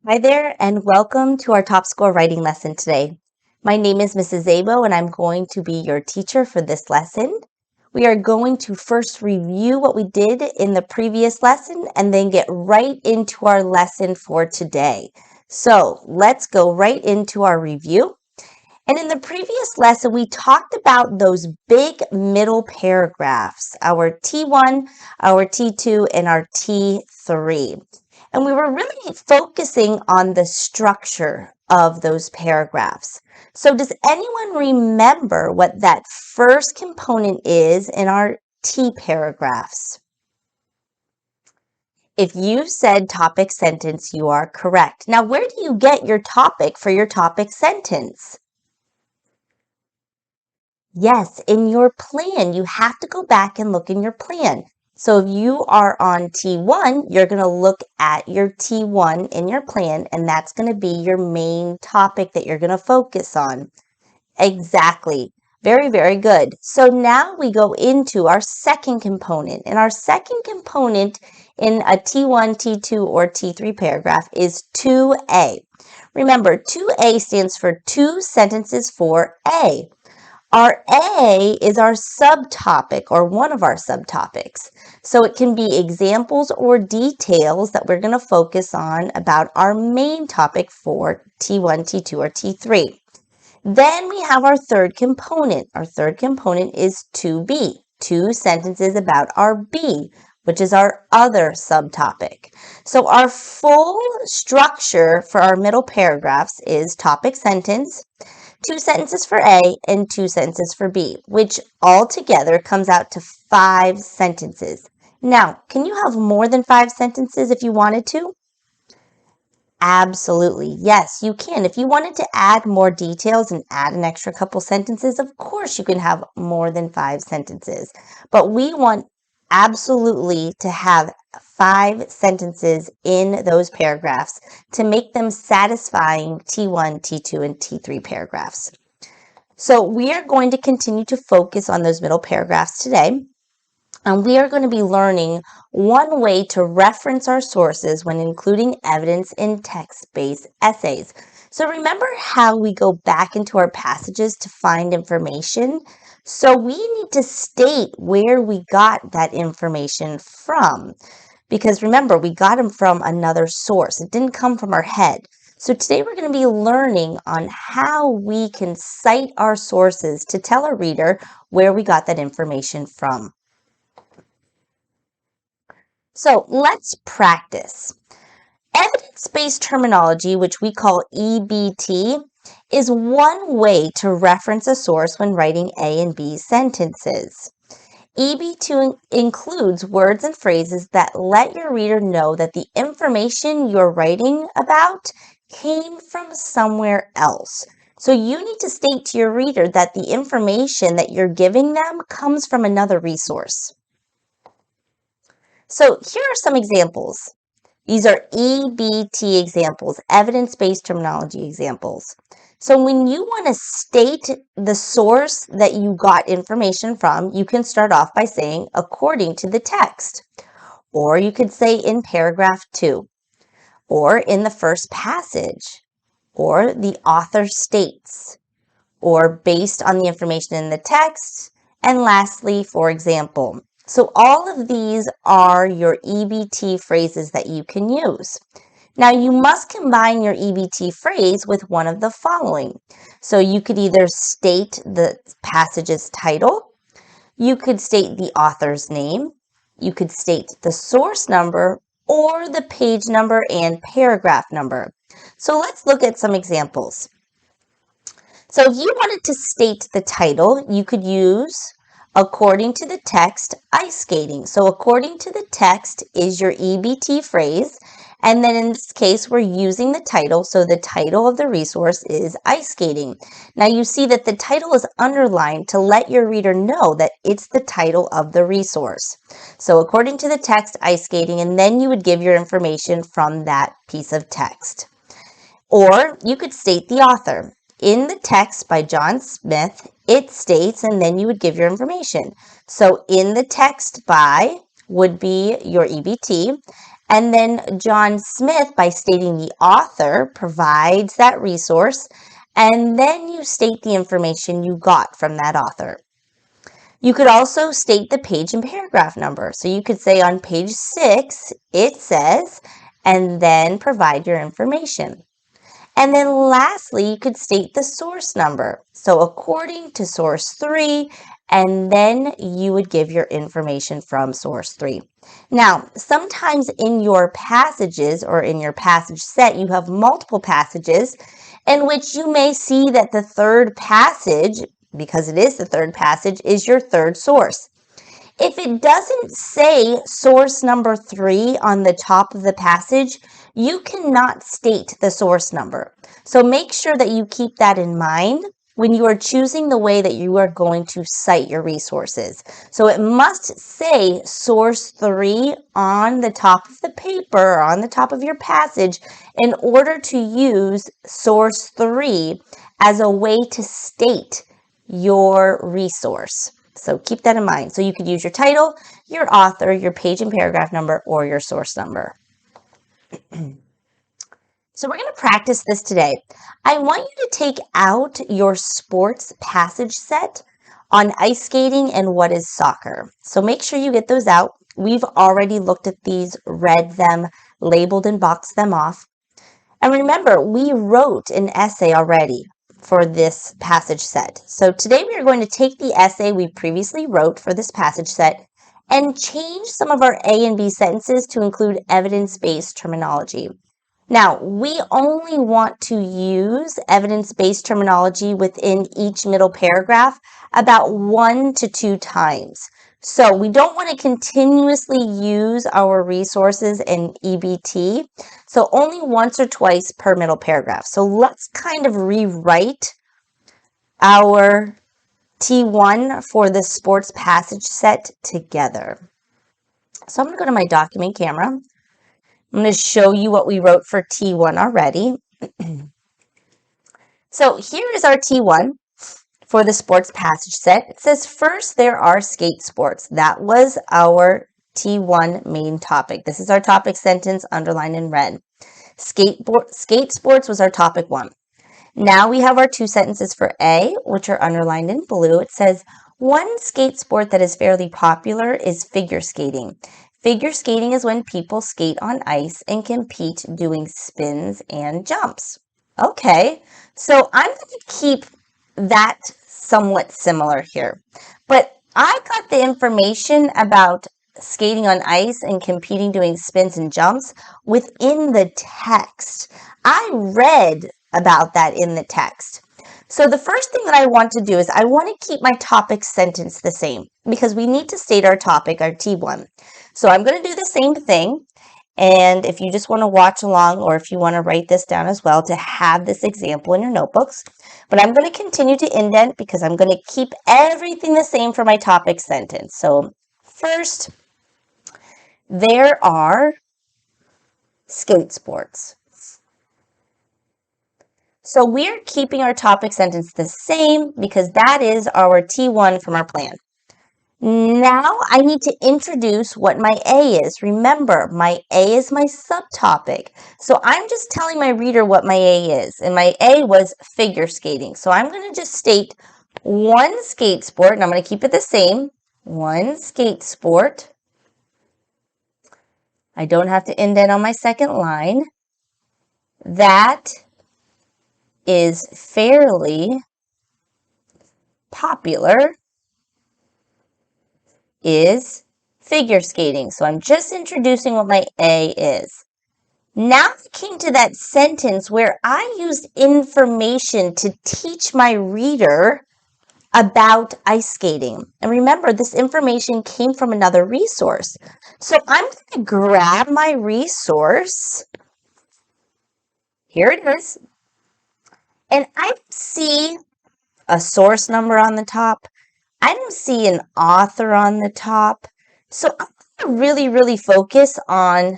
Hi there, and welcome to our Top Score writing lesson today. My name is Mrs. Zabo, and I'm going to be your teacher for this lesson. We are going to first review what we did in the previous lesson and then get right into our lesson for today. So let's go right into our review. And in the previous lesson, we talked about those big middle paragraphs, our T1, our T2, and our T3. And we were really focusing on the structure of those paragraphs. So does anyone remember what that first component is in our T paragraphs? If you said topic sentence, you are correct. Now, where do you get your topic for your topic sentence? Yes, in your plan, you have to go back and look in your plan. So if you are on T1, you're going to look at your T1 in your plan, and that's going to be your main topic that you're going to focus on. Exactly. Very, very good. So now we go into our second component. And our second component in a T1, T2, or T3 paragraph is 2A. Remember, 2A stands for two sentences for A. Our A is our subtopic or one of our subtopics. So it can be examples or details that we're going to focus on about our main topic for T1, T2, or T3. Then we have our third component. Our third component is 2B, two sentences about our B, which is our other subtopic. So our full structure for our middle paragraphs is topic sentence, two sentences for A, and two sentences for B, which altogether comes out to 5 sentences. Now, can you have more than 5 sentences if you wanted to? Absolutely. Yes, you can. If you wanted to add more details and add an extra couple sentences, of course you can have more than 5 sentences. But we want absolutely to have 5 sentences in those paragraphs to make them satisfying T1, T2, and T3 paragraphs. So we are going to continue to focus on those middle paragraphs today. And we are going to be learning one way to reference our sources when including evidence in text-based essays. So remember how we go back into our passages to find information? So we need to state where we got that information from. Because remember, we got them from another source. It didn't come from our head. So today we're going to be learning on how we can cite our sources to tell a reader where we got that information from. So let's practice. Evidence-based terminology, which we call EBT, is one way to reference a source when writing A and B sentences. EBT includes words and phrases that let your reader know that the information you're writing about came from somewhere else. So you need to state to your reader that the information that you're giving them comes from another resource. So here are some examples. These are EBT examples, evidence-based terminology examples. So when you want to state the source that you got information from, you can start off by saying according to the text, or you could say in paragraph 2, or in the first passage, or the author states, or based on the information in the text, and lastly, for example. So all of these are your EBT phrases that you can use. Now you must combine your EBT phrase with one of the following. So you could either state the passage's title, you could state the author's name, you could state the source number, or the page number and paragraph number. So let's look at some examples. So if you wanted to state the title, you could use according to the text, ice skating. So according to the text is your EBT phrase. And then in this case, we're using the title. So the title of the resource is ice skating. Now you see that the title is underlined to let your reader know that it's the title of the resource. So according to the text, ice skating, and then you would give your information from that piece of text. Or you could state the author. In the text by John Smith, it states, and then you would give your information. So in the text by would be your EBT, And then John Smith, by stating the author, provides that resource, and then you state the information you got from that author. You could also state the page and paragraph number. So you could say on page 6, it says, and then provide your information. And then lastly, you could state the source number. So according to source 3, and then you would give your information from source 3. Now, sometimes in your passages or in your passage set, you have multiple passages in which you may see that the third passage, because it is the third passage, is your third source. If it doesn't say source number 3 on the top of the passage, you cannot state the source number. So make sure that you keep that in mind when you are choosing the way that you are going to cite your resources. So it must say source 3 on the top of the paper or on the top of your passage in order to use source 3 as a way to state your resource. So keep that in mind. So you could use your title, your author, your page and paragraph number, or your source number. So we're going to practice this today. I want you to take out your sports passage set on ice skating and what is soccer. So make sure you get those out. We've already looked at these, read them, labeled and boxed them off. And remember, we wrote an essay already for this passage set. So today we are going to take the essay we previously wrote for this passage set and change some of our A and B sentences to include evidence-based terminology. Now, we only want to use evidence-based terminology within each middle paragraph about 1 to 2 times. So we don't want to continuously use our resources in EBT, so only once or twice per middle paragraph. So let's kind of rewrite our T1 for the sports passage set together. So I'm going to go to my document camera. I'm going to show you what we wrote for T1 already. So here is our T1 for the sports passage set. It says, first, there are skate sports. That was our T1 main topic. This is our topic sentence underlined in red. Skate sports was our topic 1. Now we have our 2 sentences for A, which are underlined in blue. It says, one skate sport that is fairly popular is figure skating. Figure skating is when people skate on ice and compete doing spins and jumps. Okay, so I'm going to keep that somewhat similar here. But I got the information about skating on ice and competing doing spins and jumps within the text. I read about that in the text. So the first thing that I want to do is I want to keep my topic sentence the same because we need to state our topic, our T1. So I'm going to do the same thing. And if you just want to watch along or if you want to write this down as well to have this example in your notebooks. But I'm going to continue to indent because I'm going to keep everything the same for my topic sentence. So first, there are skate sports. So we're keeping our topic sentence the same because that is our T1 from our plan. Now I need to introduce what my A is. Remember, my A is my subtopic. So I'm just telling my reader what my A is. And my A was figure skating. So I'm going to just state one skate sport, and I'm going to keep it the same. One skate sport. I don't have to indent on my second line. That is fairly popular is figure skating. So I'm just introducing what my A is. Now I came to that sentence where I used information to teach my reader about ice skating. And remember, this information came from another resource. So I'm going to grab my resource. Here it is. And I see a source number on the top. I don't see an author on the top. So I'm going to really focus on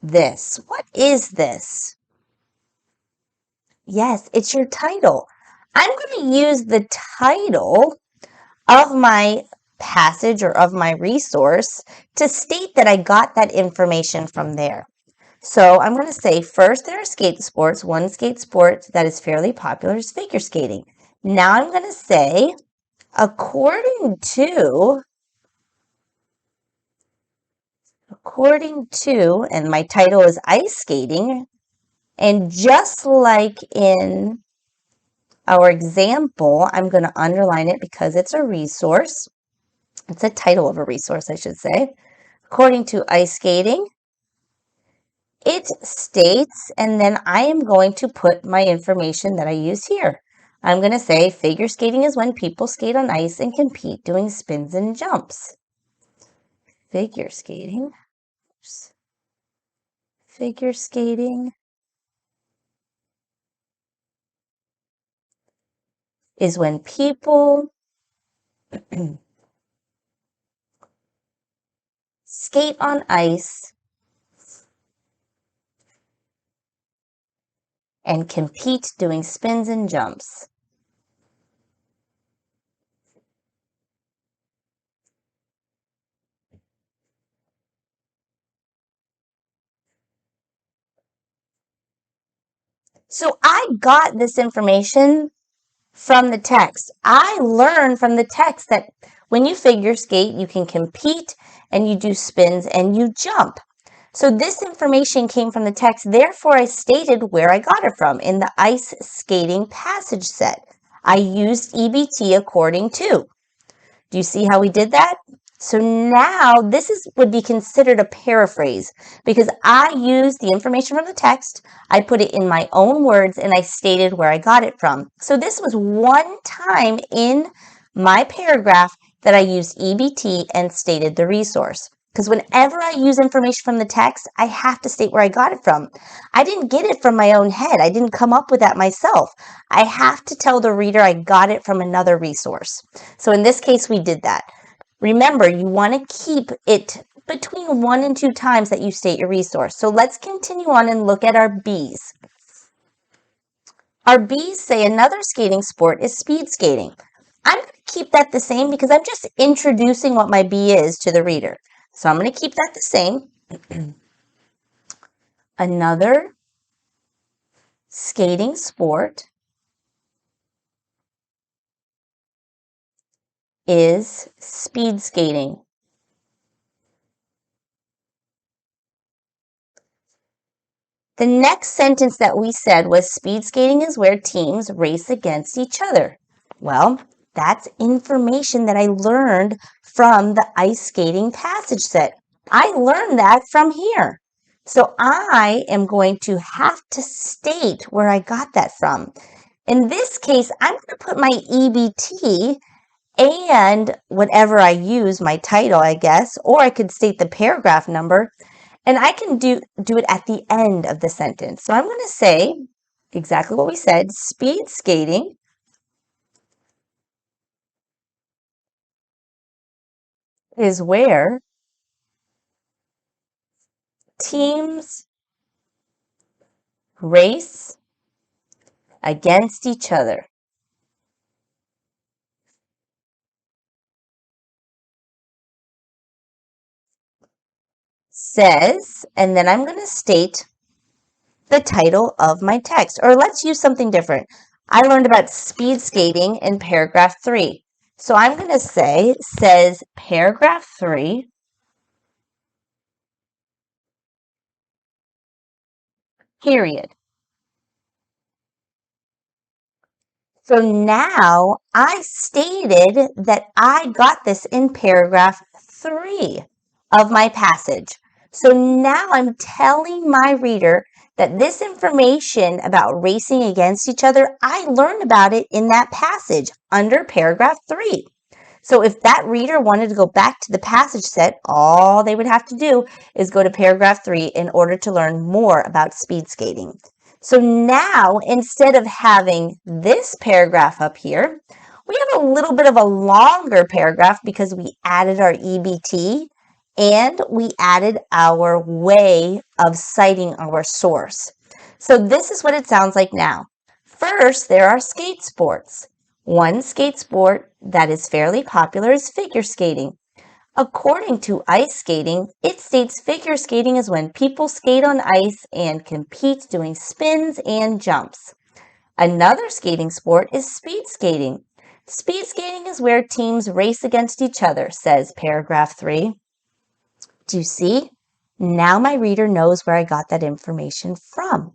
this. What is this? Yes, it's your title. I'm going to use the title of my passage or of my resource to state that I got that information from there. So I'm going to say first there are skate sports. One skate sport that is fairly popular is figure skating. Now I'm going to say according to, and my title is ice skating, and just like in our example, I'm going to underline it because it's a resource. It's a title of a resource, I should say. According to ice skating, it states, and then I am going to put my information that I use here. I'm going to say figure skating is when people skate on ice and compete doing spins and jumps. Figure skating. Figure skating is when people skate on ice and compete doing spins and jumps. So I got this information from the text. I learned from the text that when you figure skate, you can compete and you do spins and you jump. So this information came from the text. Therefore, I stated where I got it from in the ice skating passage set. I used EBT according to. Do you see how we did that? So now would be considered a paraphrase because I used the information from the text, I put it in my own words, and I stated where I got it from. So this was one time in my paragraph that I used EBT and stated the resource. Because whenever I use information from the text, I have to state where I got it from. I didn't get it from my own head. I didn't come up with that myself. I have to tell the reader I got it from another resource. So in this case, we did that. Remember, you want to keep it between 1 and 2 times that you state your resource. So let's continue on and look at our B's. Our B's say another skating sport is speed skating. I'm going to keep that the same because I'm just introducing what my B is to the reader. So I'm going to keep that the same. Another skating sport is speed skating. The next sentence that we said was speed skating is where teams race against each other. Well, that's information that I learned from the ice skating passage set. I learned that from here. So I am going to have to state where I got that from. In this case, I'm going to put my EBT and whatever I use, my title, I guess, or I could state the paragraph number, and I can do it at the end of the sentence. So I'm going to say exactly what we said, speed skating is where teams race against each other. Says, and then I'm going to state the title of my text. Or let's use something different. I learned about speed skating in paragraph 3. So I'm going to say, says paragraph 3, period. So now I stated that I got this in paragraph 3 of my passage. So now I'm telling my reader that this information about racing against each other, I learned about it in that passage under paragraph 3. So if that reader wanted to go back to the passage set, all they would have to do is go to paragraph 3 in order to learn more about speed skating. So now, instead of having this paragraph up here, we have a little bit of a longer paragraph because we added our EBT and we added our way of citing our source. So this is what it sounds like now. First, there are skate sports. One skate sport that is fairly popular is figure skating. According to ice skating, it states figure skating is when people skate on ice and compete doing spins and jumps. Another skating sport is speed skating. Speed skating is where teams race against each other, says paragraph 3. Do you see? Now my reader knows where I got that information from.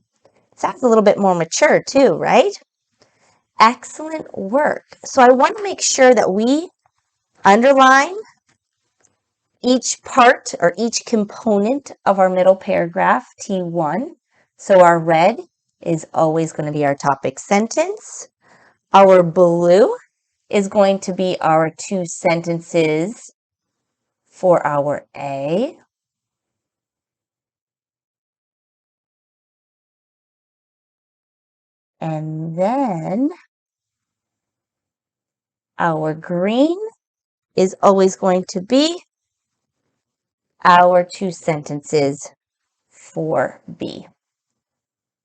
Sounds a little bit more mature too, right? Excellent work. So I want to make sure that we underline each part or each component of our middle paragraph, T1. So our red is always going to be our topic sentence. Our blue is going to be our 2 sentences for our A. And then our green is always going to be our 2 sentences for B.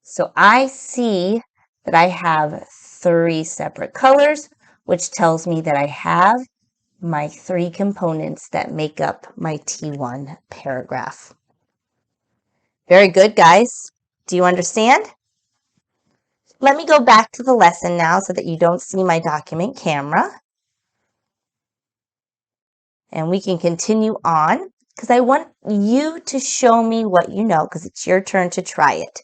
So I see that I have 3 separate colors, which tells me that I have my 3 components that make up my T1 paragraph. Very good, guys. Do you understand? Let me go back to the lesson now so that you don't see my document camera. And we can continue on because I want you to show me what you know because it's your turn to try it.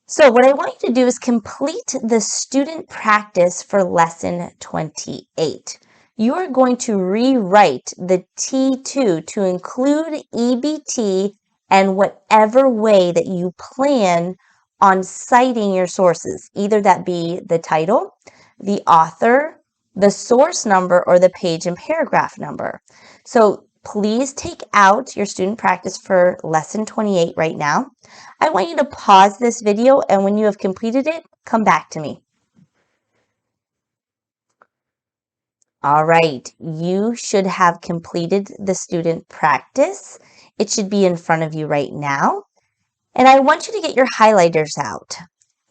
So what I want you to do is complete the student practice for lesson 28. You are going to rewrite the T2 to include EBT and whatever way that you plan on citing your sources, either that be the title, the author, the source number, or the page and paragraph number. So please take out your student practice for lesson 28 right now. I want you to pause this video, and when you have completed it, come back to me. All right, you should have completed the student practice. It should be in front of you right now. And I want you to get your highlighters out.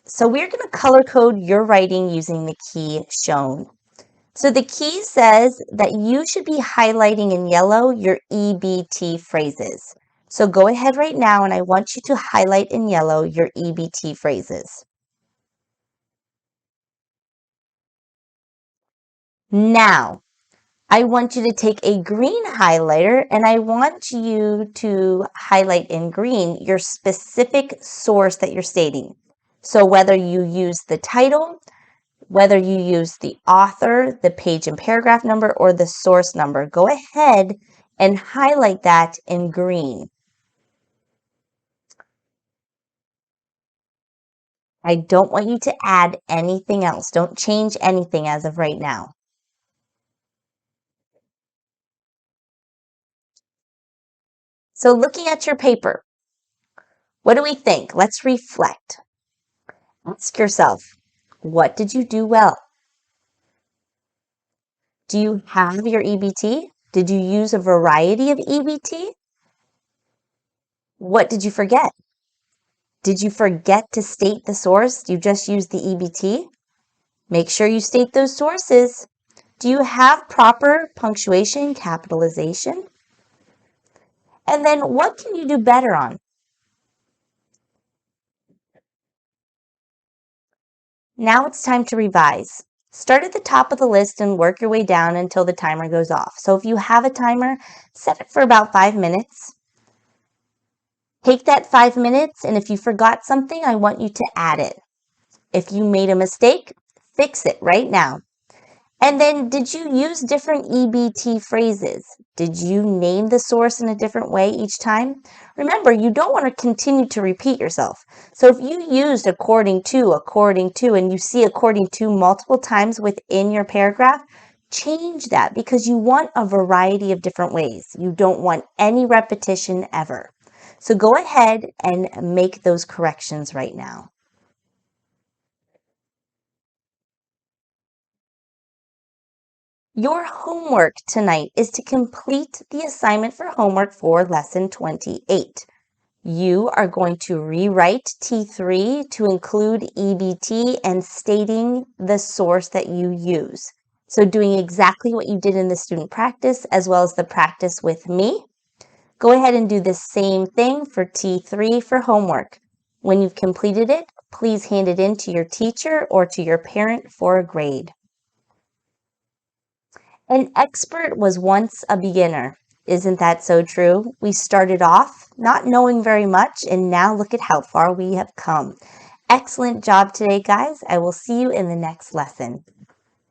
So we're going to color code your writing using the key shown. So the key says that you should be highlighting in yellow your EBT phrases. So go ahead right now and I want you to highlight in yellow your EBT phrases. Now, I want you to take a green highlighter and I want you to highlight in green your specific source that you're stating. So whether you use the title, whether you use the author, the page and paragraph number, or the source number, go ahead and highlight that in green. I don't want you to add anything else. Don't change anything as of right now. So looking at your paper, what do we think? Let's reflect. Ask yourself, what did you do well? Do you have your EBT? Did you use a variety of EBT? What did you forget? Did you forget to state the source? You just used the EBT? Make sure you state those sources. Do you have proper punctuation, capitalization? And then what can you do better on? Now it's time to revise. Start at the top of the list and work your way down until the timer goes off. So if you have a timer, set it for about 5 minutes. Take that 5 minutes, and if you forgot something, I want you to add it. If you made a mistake, fix it right now. And then, did you use different EBT phrases? Did you name the source in a different way each time? Remember, you don't want to continue to repeat yourself. So if you used according to, and you see according to multiple times within your paragraph, change that because you want a variety of different ways. You don't want any repetition ever. So go ahead and make those corrections right now. Your homework tonight is to complete the assignment for homework for lesson 28. You are going to rewrite T3 to include EBT and stating the source that you use. So doing exactly what you did in the student practice as well as the practice with me. Go ahead and do the same thing for T3 for homework. When you've completed it, please hand it in to your teacher or to your parent for a grade. An expert was once a beginner. Isn't that so true? We started off not knowing very much, and now look at how far we have come. Excellent job today, guys. I will see you in the next lesson.